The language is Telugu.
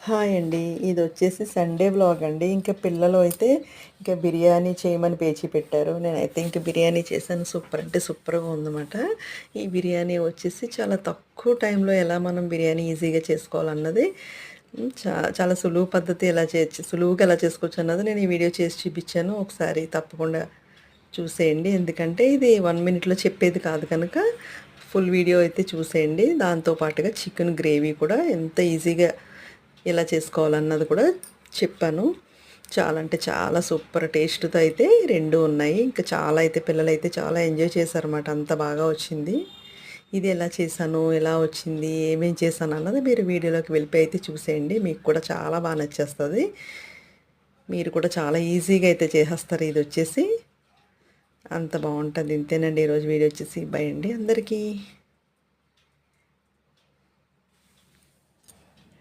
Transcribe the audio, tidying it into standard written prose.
హాయ్ అండి. ఇదొచ్చేసి సండే వ్లాగ్ అండి. ఇంకా పిల్లలు అయితే ఇంకా బిర్యానీ చేయమని పేచి పెట్టారు. నేనైతే ఇంక బిర్యానీ చేశాను. సూపర్ అంటే సూపర్‌గా ఉందన్నమాట. ఈ బిర్యానీ వచ్చేసి చాలా తక్కువ టైంలో ఎలా మనం బిర్యానీ ఈజీగా చేసుకోవాలన్నది చాలా సులువు పద్ధతి ఎలా చేయొచ్చు, సులువుగా ఎలా చేసుకోవచ్చు అన్నది నేను ఈ వీడియో చేసి చూపించాను. ఒకసారి తప్పకుండా చూసేయండి. ఎందుకంటే ఇది 1 మినిట్‌లో చెప్పేది కాదు కనుక ఫుల్ వీడియో అయితే చూసేయండి. దాంతో పాటుగా చికెన్ గ్రేవీ కూడా ఎంత ఈజీగా ఎలా చేసుకోవాలన్నది కూడా చెప్పాను. చాలా అంటే చాలా సూపర్ టేస్ట్‌తో అయితే 2 ఉన్నాయి. ఇంకా చాలా అయితే పిల్లలైతే చాలా ఎంజాయ్ చేశారన్నమాట. అంత బాగా వచ్చింది. ఇది ఎలా చేశాను, ఎలా వచ్చింది, ఏమేం చేశాను అన్నది మీరు వీడియోలోకి వెళ్ళిపోయి అయితే చూసేయండి. మీకు కూడా చాలా బాగా నచ్చేస్తది. మీరు కూడా చాలా ఈజీగా అయితే చేసేస్తారు. ఇదొచ్చేసి అంత బావుంటది. ఇంతేనండి ఈరోజు వీడియో వచ్చేసి. బై అండి అందరికీ.